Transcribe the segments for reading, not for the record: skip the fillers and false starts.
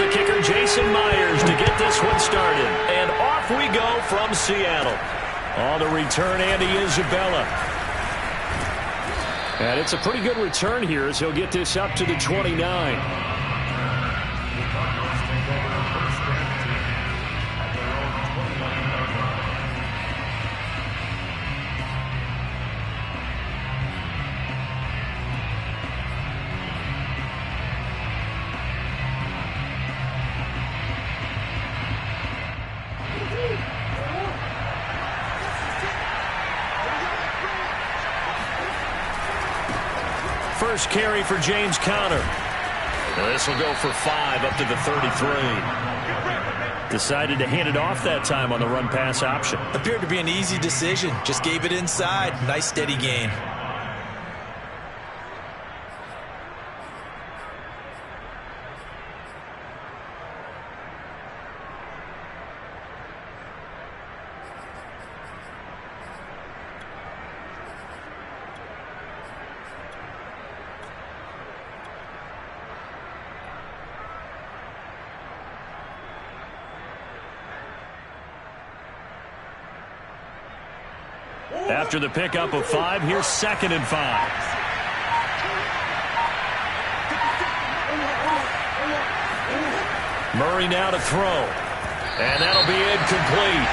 the kicker, Jason Myers, to get this one started. And off we go from Seattle. On the return, Andy Isabella. And it's a pretty good return here as he'll get this up to the 29. First carry for James Conner. This will go for 5 up to the 33. Decided to hand it off that time on the run-pass option. Appeared to be an easy decision. Just gave it inside. Nice steady gain. After the pickup of 5, here's 2nd and 5. Murray now to throw. And that'll be incomplete.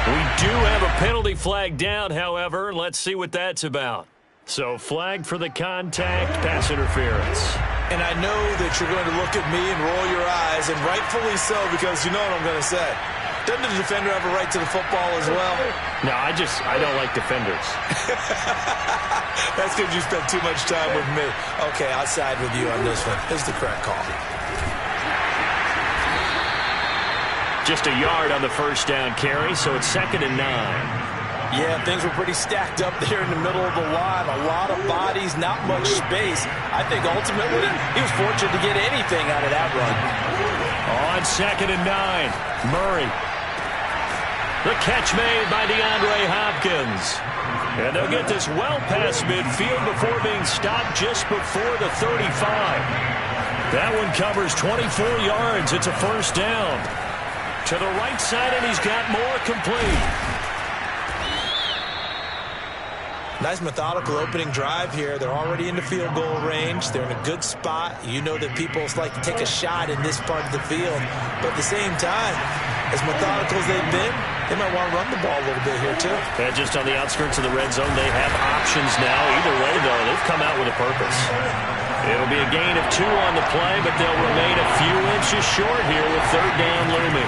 We do have a penalty flag down, however. Let's see what that's about. So flagged for the contact, pass interference. And I know that you're going to look at me and roll your eyes, and rightfully so, because you know what I'm going to say. Doesn't the defender have a right to the football as well? No, I don't like defenders. That's because you spent too much time with me. Okay, I'll side with you on this one. This is the correct call. Just a yard on the first down carry, so it's 2nd and 9. Yeah, things were pretty stacked up there in the middle of the line. A lot of bodies, not much space. I think ultimately he was fortunate to get anything out of that run. On 2nd and 9, Murray. The catch made by DeAndre Hopkins. And they'll get this well past midfield before being stopped just before the 35. That one covers 24 yards. It's a first down. To the right side, and he's got more complete. Nice methodical opening drive here. They're already in the field goal range. They're in a good spot. You know that people like to take a shot in this part of the field. But at the same time, as methodical as they've been, they might want to run the ball a little bit here, too. And just on the outskirts of the red zone, they have options now. Either way, though, they've come out with a purpose. It'll be a gain of 2 on the play, but they'll remain a few inches short here with 3rd down looming.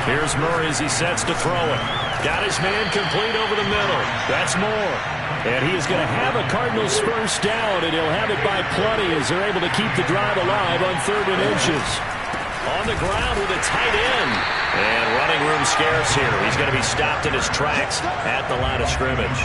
Here's Murray as he sets to throw it. Got his man complete over the middle. That's more. And he is going to have a Cardinals first down, and he'll have it by plenty as they're able to keep the drive alive on 3rd and inches. On the ground with a tight end. And running room scarce here. He's going to be stopped in his tracks at the line of scrimmage.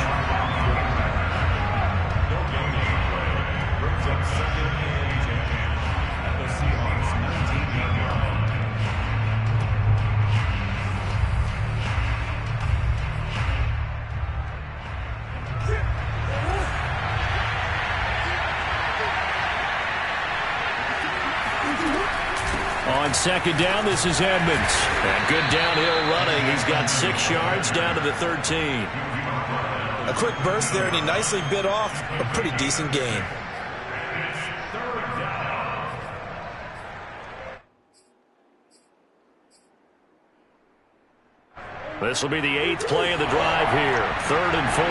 On 2nd down, this is Edmonds. And good downhill running. He's got 6 yards down to the 13. A quick burst there, and he nicely bit off a pretty decent gain. This will be the 8th play of the drive here. 3rd and 4.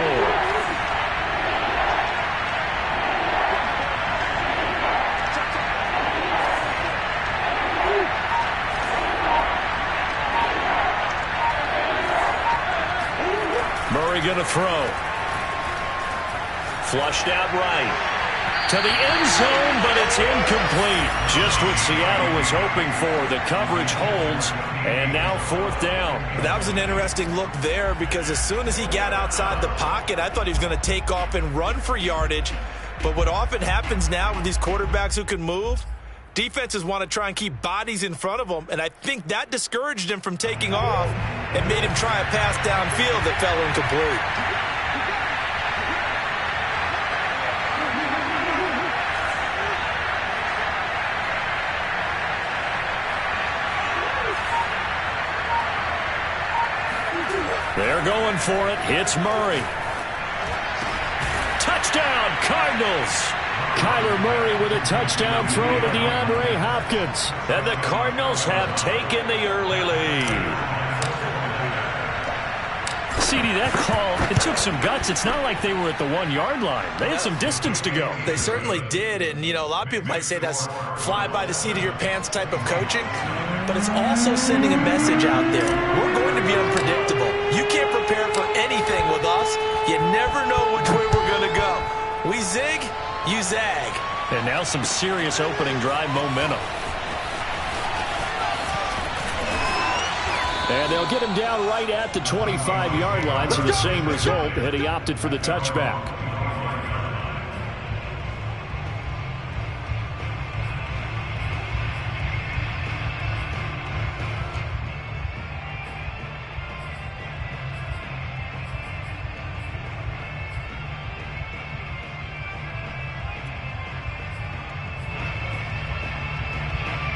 Going to throw. Flushed out right. To the end zone, but it's incomplete. Just what Seattle was hoping for. The coverage holds, and now 4th down. That was an interesting look there because as soon as he got outside the pocket, I thought he was going to take off and run for yardage. But what often happens now with these quarterbacks who can move, defenses want to try and keep bodies in front of them, and I think that discouraged him from taking off and made him try a pass downfield that fell incomplete. They're going for it. It's Murray. Touchdown, Cardinals. Kyler Murray with a touchdown throw to DeAndre Hopkins. And the Cardinals have taken the early lead. CD, that call, it took some guts. It's not like they were at the 1-yard line. They had some distance to go. They certainly did, and, you know, a lot of people might say that's fly by the seat of your pants type of coaching, but it's also sending a message out there. We're going to be unpredictable. You can't prepare for anything with us. You never know which way we're going to go. We zig, you zag. And now some serious opening drive momentum. And they'll get him down right at the 25-yard line, so the same result, and he opted for the touchback.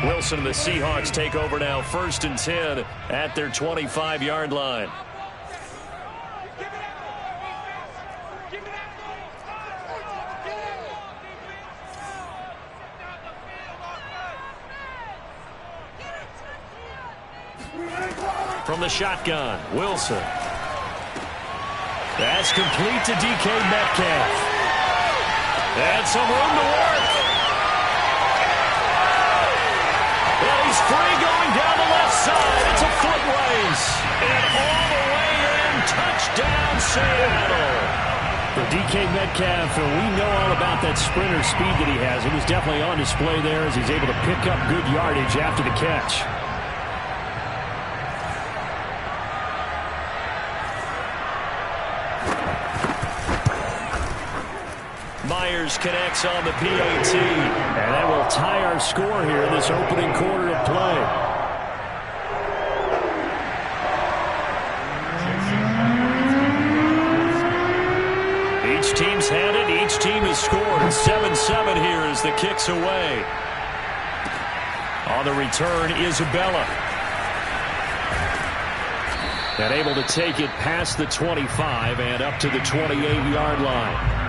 Wilson and the Seahawks take over now, 1st and 10 at their 25-yard line. From the shotgun, Wilson. That's complete to DK Metcalf. And some room to work. Well, he's free going down the left side. It's a foot race. And all the way in, touchdown Seattle. For DK Metcalf, we know all about that sprinter speed that he has. It was definitely on display there as he's able to pick up good yardage after the catch. Myers connects on the PAT. And that will tie our score here in this opening quarter of play. Each team's had it. Each team has scored. 7-7 here as the kick's away. On the return, Isabella. And able to take it past the 25 and up to the 28-yard line.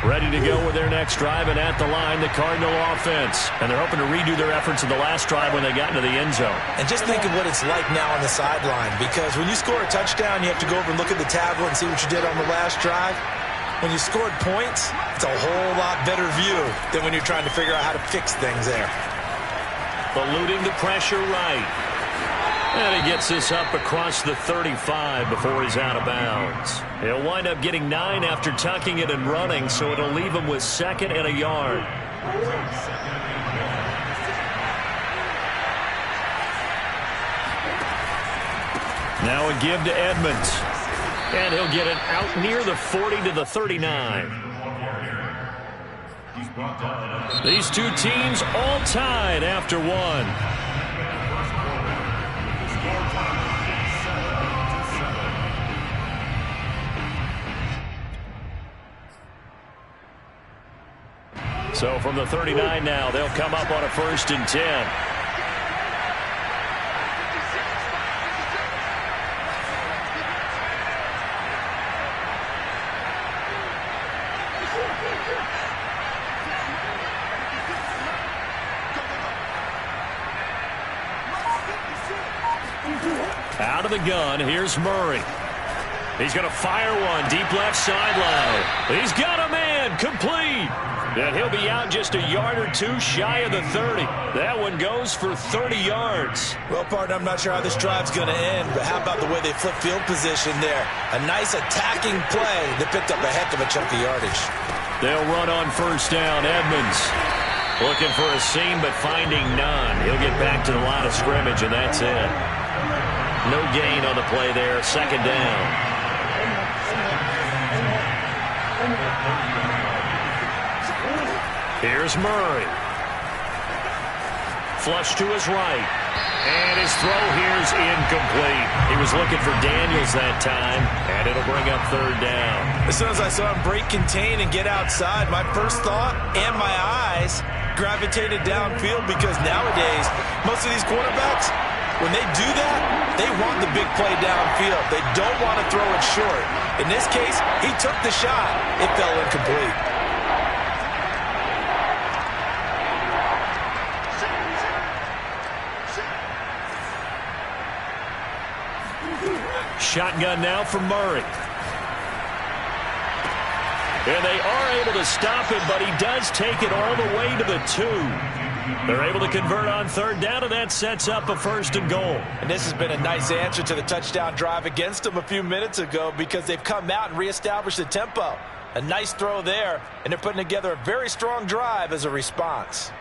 Ready to go with their next drive, and at the line, the Cardinal offense. And they're hoping to redo their efforts in the last drive when they got into the end zone. And just think of what it's like now on the sideline, because when you score a touchdown, you have to go over and look at the tablet and see what you did on the last drive. When you scored points, it's a whole lot better view than when you're trying to figure out how to fix things there. Eluding the pressure right. And he gets this up across the 35 before he's out of bounds. He'll wind up getting 9 after tucking it and running, so it'll leave him with 2nd and a yard. Now a give to Edmonds. And he'll get it out near the 40 to the 39. These two teams all tied after one. So from the 39 now, they'll come up on a 1st and 10. Out of the gun, here's Murray. He's going to fire one deep left sideline. He's got a man, complete. And he'll be out just a yard or two shy of the 30. That one goes for 30 yards. Well, partner, I'm not sure how this drive's going to end, but how about the way they flip field position there? A nice attacking play that picked up a heck of a chunk of yardage. They'll run on 1st down. Edmonds looking for a seam, but finding none. He'll get back to the line of scrimmage, and that's it. No gain on the play there. 2nd down. Here's Murray. Flush to his right. And his throw here's incomplete. He was looking for Daniels that time, and it'll bring up third down. As soon as I saw him break contain and get outside, my first thought and my eyes gravitated downfield, because nowadays, most of these quarterbacks, when they do that, they want the big play downfield. They don't want to throw it short. In this case, he took the shot. It fell incomplete. Shotgun now for Murray. And they are able to stop him, but he does take it all the way to the 2. They're able to convert on third down, and that sets up a first and goal. And this has been a nice answer to the touchdown drive against them a few minutes ago, because they've come out and reestablished the tempo. A nice throw there, and they're putting together a very strong drive as a response.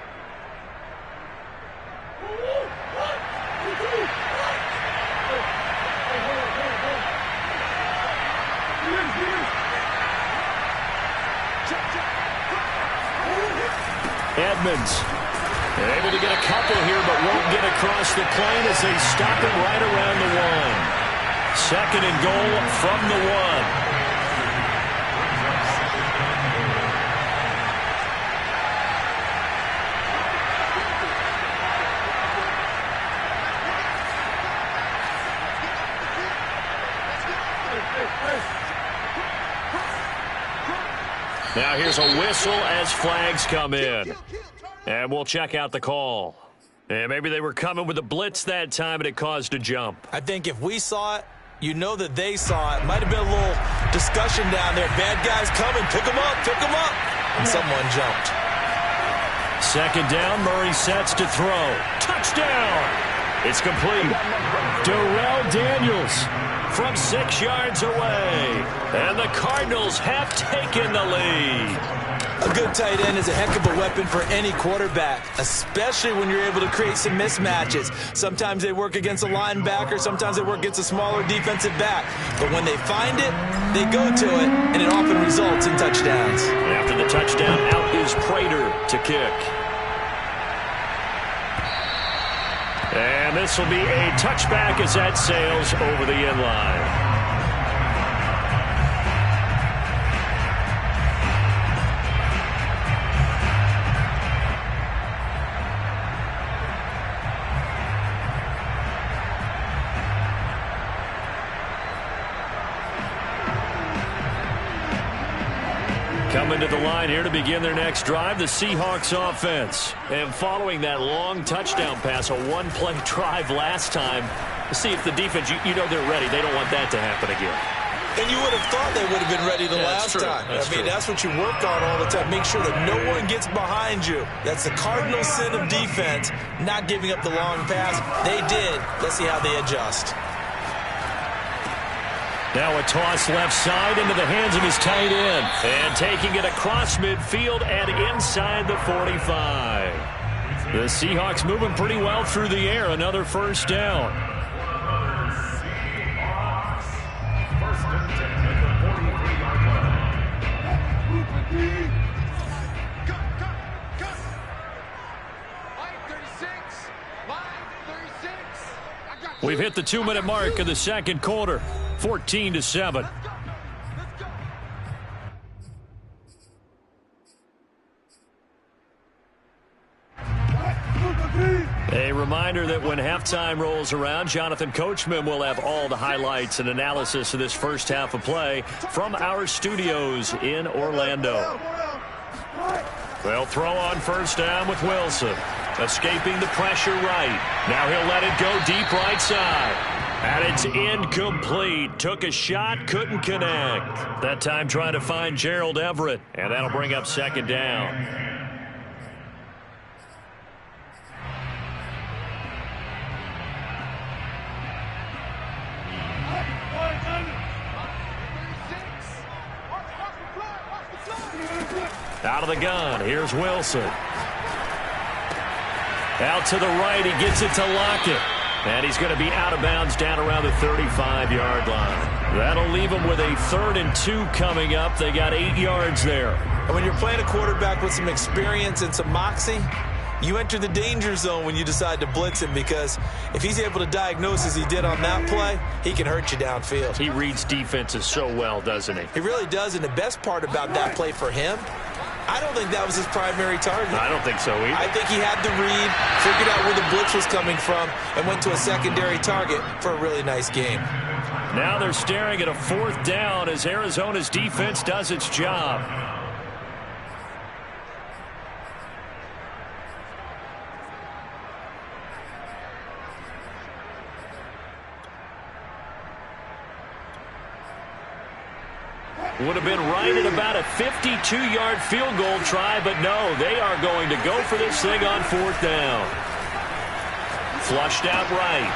Edmonds able to get a couple here, but won't get across the plane as they stop him right around the 1. Second and goal from the 1. Now here's a whistle as flags come in. And we'll check out the call. And maybe they were coming with a blitz that time and it caused a jump. I think if we saw it, you know that they saw it. Might have been a little discussion down there. Bad guys coming. Pick them up. Pick them up. And someone jumped. Second down. Murray sets to throw. Touchdown. It's complete. Darrell Daniels from 6 yards away. And the Cardinals have taken the lead. A good tight end is a heck of a weapon for any quarterback, especially when you're able to create some mismatches. Sometimes they work against a linebacker, sometimes they work against a smaller defensive back. But when they find it, they go to it, and it often results in touchdowns. After the touchdown, out is Prater to kick. And this will be a touchback as that sails over the end line. Coming to the line here to begin their next drive, the Seahawks offense. And following that long touchdown pass, a one-play drive last time, see if the defense, you know they're ready. They don't want that to happen again. And you would have thought they would have been ready the last time. That's what you work on all the time. Make sure that no one gets behind you. That's the cardinal sin of defense, not giving up the long pass. They did. Let's see how they adjust. Now a toss left side into the hands of his tight end. And taking it across midfield and inside the 45. The Seahawks moving pretty well through the air. Another first down. First and 10 at the 43-yard line. Cut. Line 36. Line 36. We've hit the 2-minute mark of the second quarter. 14-7. A reminder that when halftime rolls around, Jonathan Coachman will have all the highlights and analysis of this first half of play from our studios in Orlando. They'll throw on first down with Wilson. Escaping the pressure right. Now he'll let it go deep right side. And it's incomplete. Took a shot, couldn't connect. That time trying to find Gerald Everett. And that'll bring up second down. Out of the gun, here's Wilson. Out to the right, he gets it to Lockett. And he's going to be out of bounds down around the 35-yard line. That'll leave him with a 3rd and 2 coming up. They got 8 yards there. And when you're playing a quarterback with some experience and some moxie, you enter the danger zone when you decide to blitz him, because if he's able to diagnose as he did on that play, he can hurt you downfield. He reads defenses so well, doesn't he? He really does, and the best part about that play for him, I don't think that was his primary target. I don't think so either. I think he had the read, figured out where the blitz was coming from, and went to a secondary target for a really nice game. Now they're staring at a 4th down as Arizona's defense does its job. Would have been right at about a 52-yard field goal try, but no, they are going to go for this thing on 4th down. Flushed out right.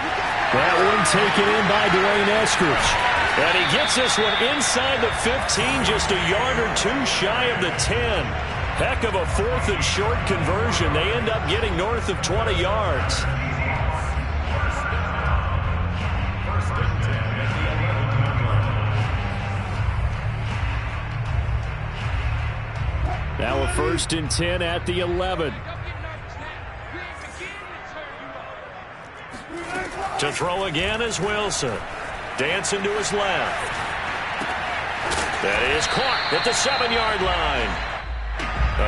That one taken in by Dwayne Eskridge. And he gets this one inside the 15, just a yard or two shy of the 10. Heck of a 4th and short conversion. They end up getting north of 20 yards. First and 10 at the 11-yard line. Now a 1st and 10 at the 11. To throw again is Wilson. Dancing to his left. That is caught at the 7-yard line.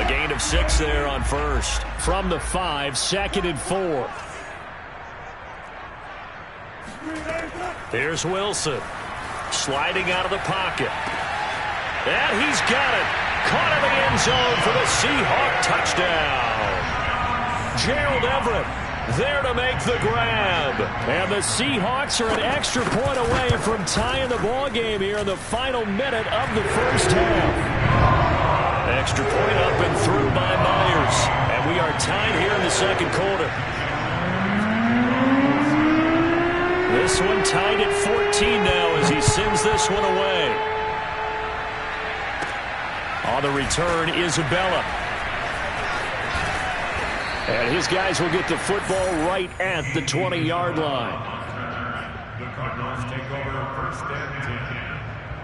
A gain of 6 there on 1st. From the 5, 2nd and 4. Here's Wilson. Sliding out of the pocket. And he's got it. Caught in the end zone for the Seahawk touchdown. Gerald Everett there to make the grab. And the Seahawks are an extra point away from tying the ball game here in the final minute of the 1st half. Extra point up and through by Myers. And we are tied here in the 2nd quarter. This one tied at 14 now as he sends this one away. On the return, Isabella. And his guys will get the football right at the 20-yard line. The Cardinals take over 1st and 10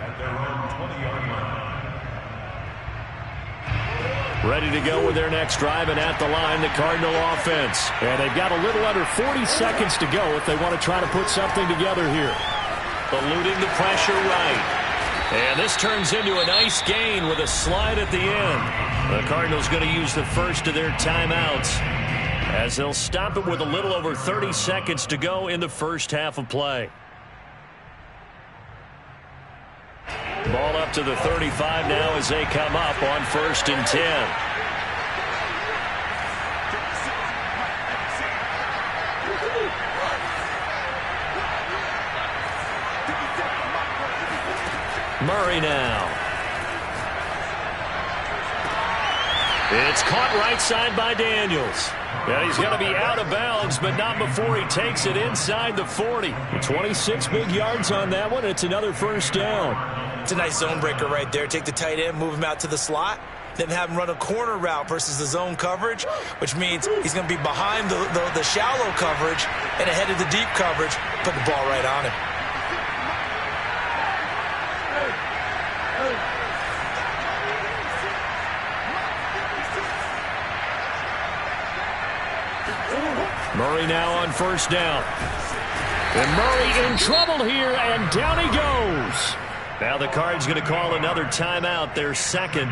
at their own 20-yard line. Ready to go with their next drive, and at the line, the Cardinal offense. And they've got a little under 40 seconds to go if they want to try to put something together here. Eluding the pressure right. And this turns into a nice gain with a slide at the end. The Cardinals going to use the first of their timeouts as they'll stop it with a little over 30 seconds to go in the 1st half of play. Ball up to the 35 now as they come up on 1st and 10. Murray now. It's caught right side by Daniels. And he's going to be out of bounds, but not before he takes it inside the 40. 26 big yards on that one. It's another 1st down. It's a nice zone breaker right there. Take the tight end, move him out to the slot, then have him run a corner route versus the zone coverage, which means he's going to be behind the shallow coverage and ahead of the deep coverage. Put the ball right on him. Murray now on 1st down. And Murray in trouble here, and down he goes. Now the Cards going to call another timeout, their 2nd,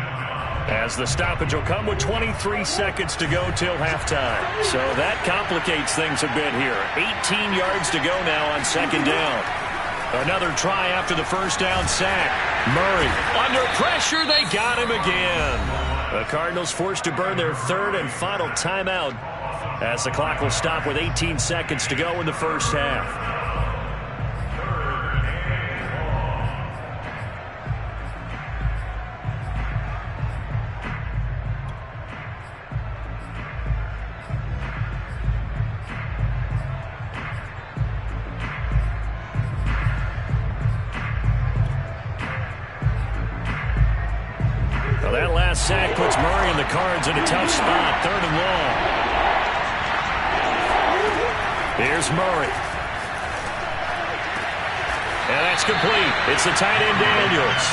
as the stoppage will come with 23 seconds to go till halftime. So that complicates things a bit here. 18 yards to go now on 2nd down. Another try after the 1st down sack. Murray under pressure. They got him again. The Cardinals forced to burn their 3rd and final timeout as the clock will stop with 18 seconds to go in the 1st half. Well, that last sack puts Murray and the Cards in a tough spot. 3rd and long. Here's Murray. And that's complete. It's the tight end Daniels.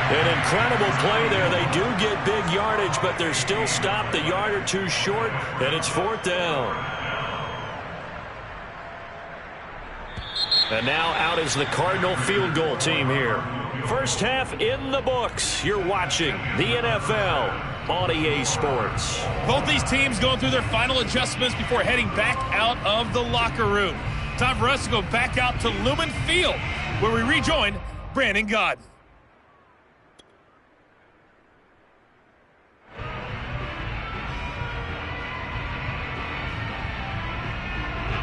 An incredible play there. They do get big yardage, but they're still stopped a yard or two short, and it's 4th down. And now out is the Cardinal field goal team here. First half in the books. You're watching the NFL on EA Sports. Both these teams going through their final adjustments before heading back out of the locker room. Time for us to go back out to Lumen Field, where we rejoin Brandon Gaudin.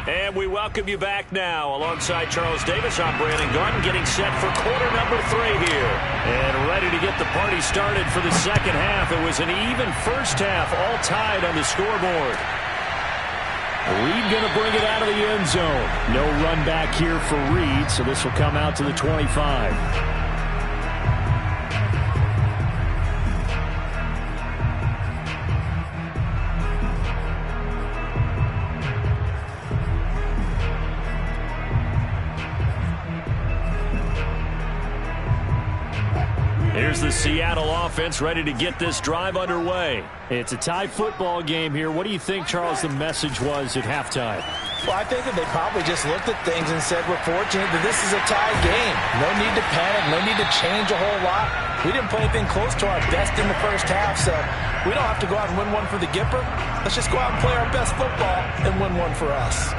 And we welcome you back now. Alongside Charles Davis, I'm Brandon Gaudin, getting set for quarter number 3 here. And ready to get the party started for the second half. It was an even first half, all tied on the scoreboard. Reed going to bring it out of the end zone. No run back here for Reed, so this will come out to the 25. Here's the Seattle offense ready to get this drive underway. It's a tie football game here. What do you think, Charles, the message was at halftime? Well, I think that they probably just looked at things and said, we're fortunate that this is a tie game. No need to panic, no need to change a whole lot. We didn't play anything close to our best in the first half, so we don't have to go out and win one for the Gipper. Let's just go out and play our best football and win one for us.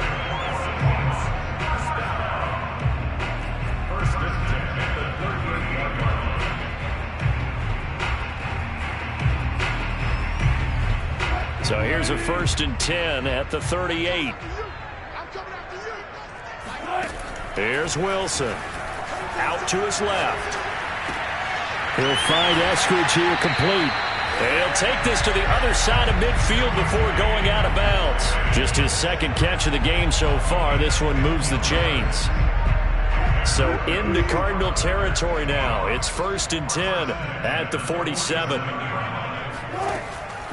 So here's a 1st and 10 at the 38. Here's Wilson. Out to his left. He'll find Eskridge here complete. And he'll take this to the other side of midfield before going out of bounds. Just his second catch of the game so far. This one moves the chains. So into Cardinal territory now. It's 1st and 10 at the 47.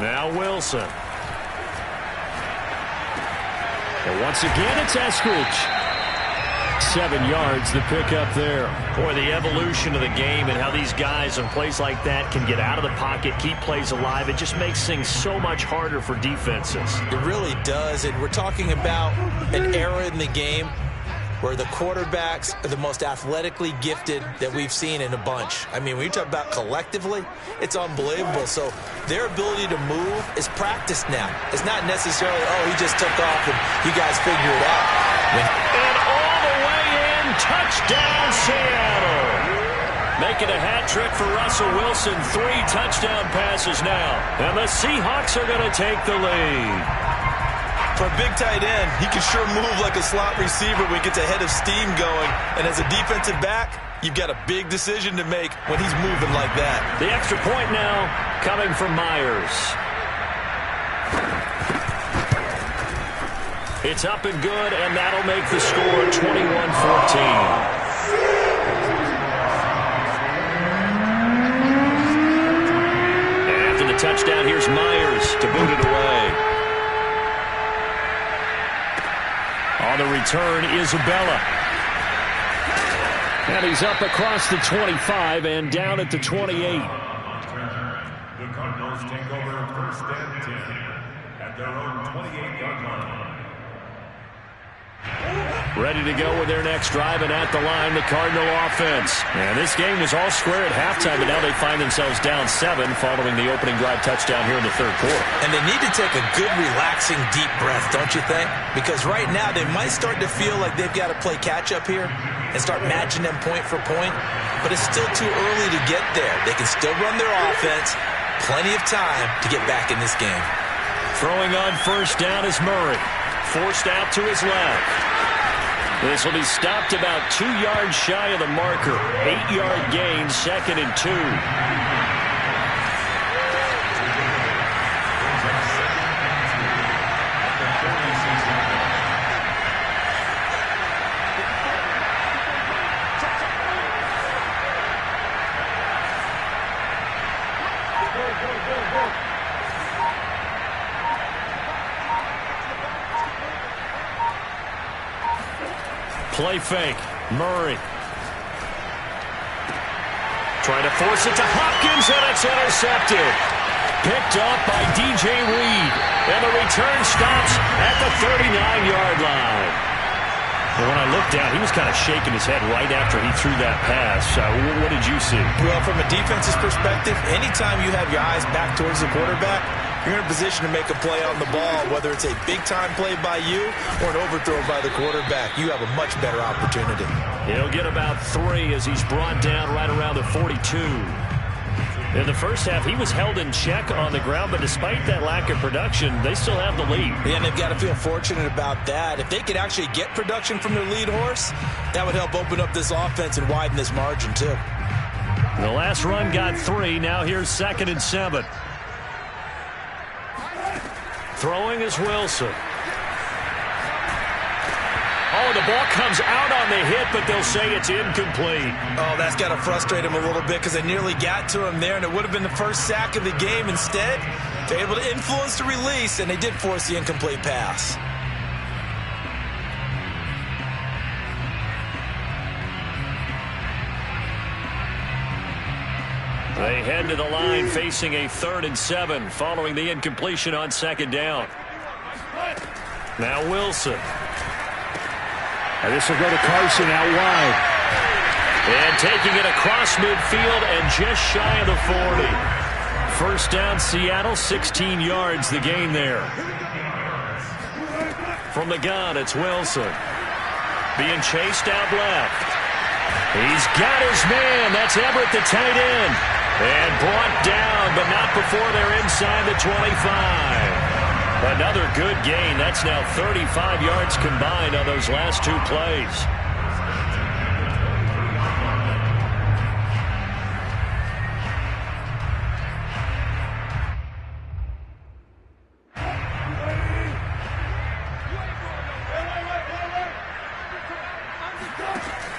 Now Wilson. And once again, it's Eskridge. 7 yards, the pickup there. Boy, the evolution of the game and how these guys in plays like that can get out of the pocket, keep plays alive. It just makes things so much harder for defenses. It really does, and we're talking about an era in the game where the quarterbacks are the most athletically gifted that we've seen in a bunch. I mean, when you talk about collectively, it's unbelievable. So their ability to move is practiced now. It's not necessarily, oh, he just took off and you guys figure it out. And all the way in, touchdown Seattle. Making a hat trick for Russell Wilson. 3 touchdown passes now. And the Seahawks are going to take the lead. For a big tight end, he can sure move like a slot receiver when he gets a head of steam going. And as a defensive back, you've got a big decision to make when he's moving like that. The extra point now coming from Myers. It's up and good, and that'll make the score 21-14. After the touchdown, here's Myers to boot it away. On the return, Isabella. And he's up across the 25 and down at the 28. The Cardinals take over 1st and 10 at their own 28-yard line. Ready to go with their next drive, and at the line, the Cardinal offense. And this game was all square at halftime, but now they find themselves down 7 following the opening drive touchdown here in the 3rd quarter. And they need to take a good, relaxing, deep breath, don't you think? Because right now they might start to feel like they've got to play catch-up here and start matching them point for point. But it's still too early to get there. They can still run their offense. Plenty of time to get back in this game. Throwing on 1st down is Murray. Forced out to his left. This will be stopped about 2 yards shy of the marker. 8-yard gain, 2nd and 2. Play fake. Murray. Trying to force it to Hopkins, and it's intercepted. Picked off by DJ Reed. And the return stops at the 39-yard line. And when I looked down, he was kind of shaking his head right after he threw that pass. What did you see? Well, from a defense's perspective, anytime you have your eyes back towards the quarterback, you're in a position to make a play on the ball, whether it's a big-time play by you or an overthrow by the quarterback. You have a much better opportunity. He'll get about 3 as he's brought down right around the 42. In the first half, he was held in check on the ground, but despite that lack of production, they still have the lead. Yeah, and they've got to feel fortunate about that. If they could actually get production from their lead horse, that would help open up this offense and widen this margin, too. The last run got 3. Now here's 2nd and 7. Throwing is Wilson. Oh, the ball comes out on the hit, but they'll say it's incomplete. Oh, that's got to frustrate him a little bit because they nearly got to him there, and it would have been the first sack of the game. Instead, they're able to influence the release, and they did force the incomplete pass. They head to the line facing a 3rd and 7 following the incompletion on 2nd down. Now Wilson. And this will go to Carson out wide. And taking it across midfield and just shy of the 40. First down Seattle, 16 yards the gain there. From the gun, it's Wilson. Being chased out left. He's got his man. That's Everett, the tight end. And brought down, but not before they're inside the 25. Another good gain. That's now 35 yards combined on those last 2 plays.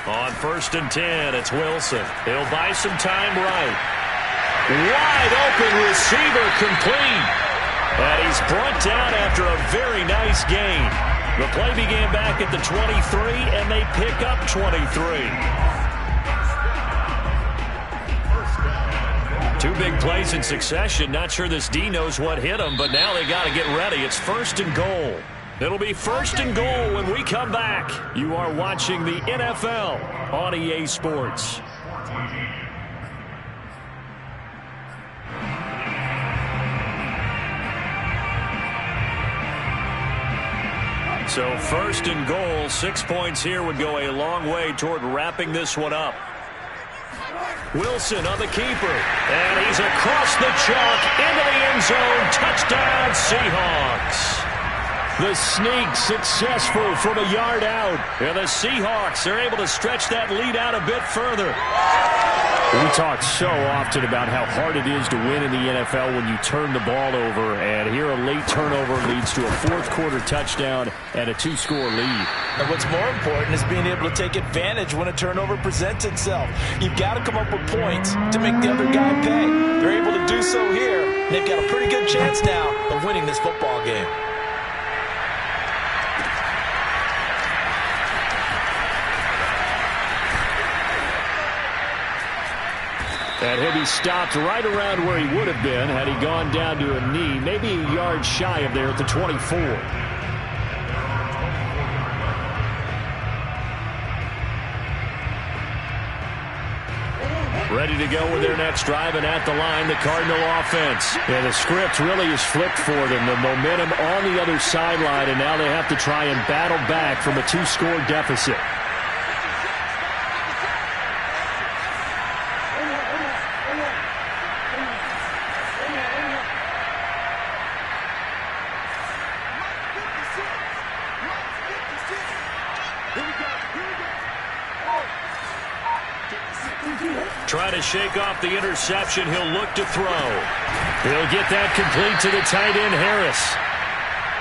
On 1st and 10, it's Wilson. He'll buy some time right. Wide open receiver, complete. And he's brought down after a very nice gain. The play began back at the 23, and they pick up 23. 2 big plays in succession. Not sure this D knows what hit him, but now they got to get ready. It's 1st and goal. It'll be 1st and goal when we come back. You are watching the NFL on EA Sports. So 1st and goal, 6 points here would go a long way toward wrapping this one up. Wilson on the keeper, and he's across the chalk into the end zone. Touchdown, Seahawks. The sneak successful from a yard out. And the Seahawks are able to stretch that lead out a bit further. We talk so often about how hard it is to win in the NFL when you turn the ball over, and here a late turnover leads to a 4th quarter touchdown and a 2-score lead. And what's more important is being able to take advantage when a turnover presents itself. You've got to come up with points to make the other guy pay. They're able to do so here, and they've got a pretty good chance now of winning this football game. And he'll be stopped right around where he would have been had he gone down to a knee, maybe a yard shy of there at the 24. Ready to go with their next drive, and at the line, the Cardinal offense. Yeah, the script really is flipped for them. The momentum on the other sideline, and now they have to try and battle back from a 2-score deficit. Try to shake off the interception. He'll look to throw. He'll get that complete to the tight end, Harris.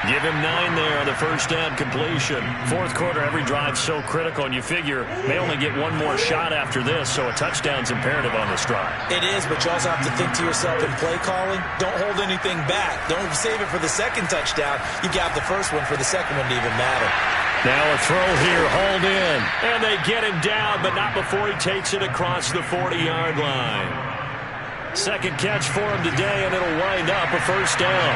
Give him 9 there on the first down completion. 4th quarter, every drive so critical, and you figure they only get one more shot after this, so a touchdown's imperative on this drive. It is, but you also have to think to yourself in play calling, don't hold anything back. Don't save it for the second touchdown. You got the first one for the second one to even matter. Now a throw here, hauled in. And they get him down, but not before he takes it across the 40-yard line. Second catch for him today, and it'll wind up a first down.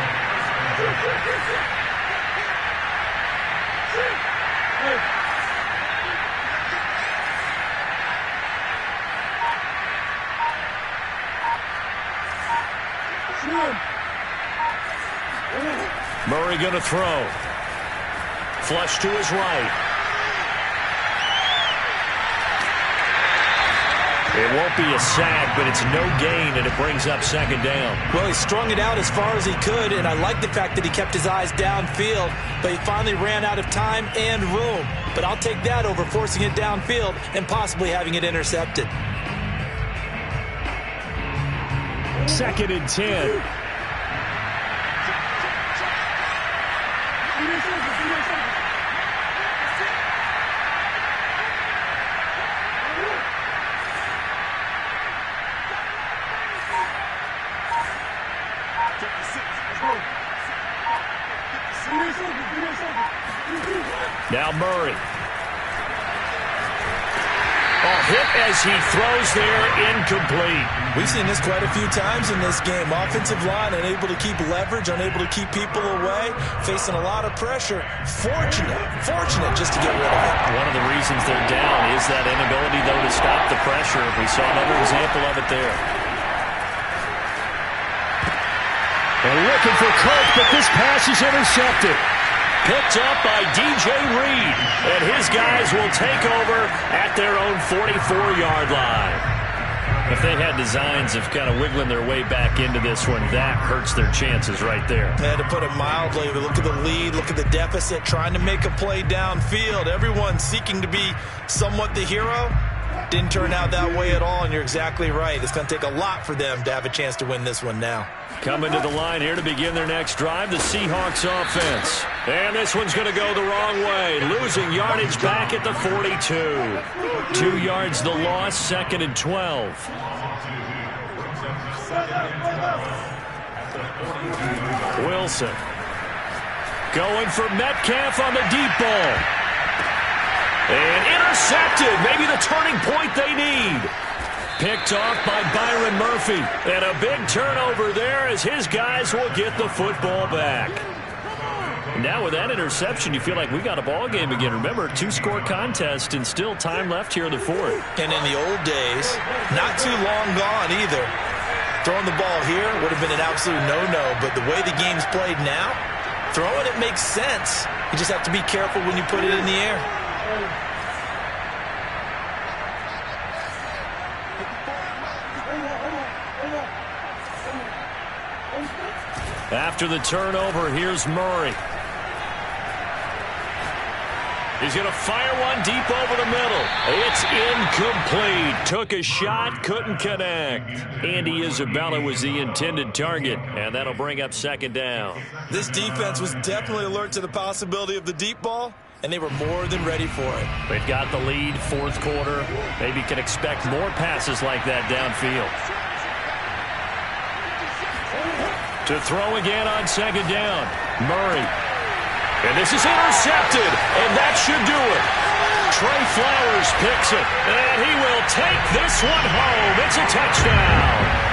Murray going to throw. Flush to his right. It won't be a sack, but it's no gain, and it brings up second down. Well, he strung it out as far as he could, and I like the fact that he kept his eyes downfield, but he finally ran out of time and room. But I'll take that over forcing it downfield and possibly having it intercepted. 2nd and 10. Now Murray. Hit as he throws there, incomplete. We've seen this quite a few times in this game. Offensive line unable to keep leverage, unable to keep people away, facing a lot of pressure. Fortunate just to get rid of it. One of the reasons they're down is that inability, though, to stop the pressure. We saw another example of it there. And looking for Colt, but this pass is intercepted. Picked up by D.J. Reed, and his guys will take over at their own 44-yard line. If they had designs of kind of wiggling their way back into this one, that hurts their chances right there. To put it mildly, but look at the lead, look at the deficit, trying to make a play downfield. Everyone seeking to be somewhat the hero. Didn't turn out that way at all, and you're exactly right. It's going to take a lot for them to have a chance to win this one now. Coming to the line here to begin their next drive, the Seahawks offense. And this one's going to go the wrong way. Losing yardage back at the 42. 2 yards the loss, 2nd and 12. Wilson going for Metcalf on the deep ball. And intercepted. Maybe the turning point they need. Picked off by Byron Murphy. And a big turnover there as his guys will get the football back. Now with that interception, you feel like we got a ball game again. Remember, 2-score contest and still time left here in the 4th. And in the old days, not too long gone either. Throwing the ball here would have been an absolute no-no. But the way the game's played now, throwing it makes sense. You just have to be careful when you put it in the air. After the turnover, here's Murray. He's going to fire one deep over the middle. It's incomplete. Took a shot, couldn't connect. Andy Isabella was the intended target, and that'll bring up 2nd down. This defense was definitely alert to the possibility of the deep ball, and they were more than ready for it. They've got the lead, 4th quarter. Maybe can expect more passes like that downfield. To throw again on 2nd down. Murray. And this is intercepted, and that should do it. Trey Flowers picks it, and he will take this one home. It's a touchdown.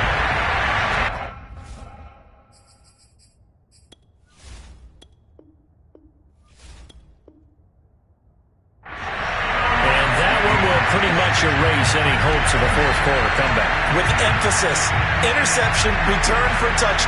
And that one will pretty much erase any hopes of a 4th quarter comeback. With emphasis, interception, return for touchdown.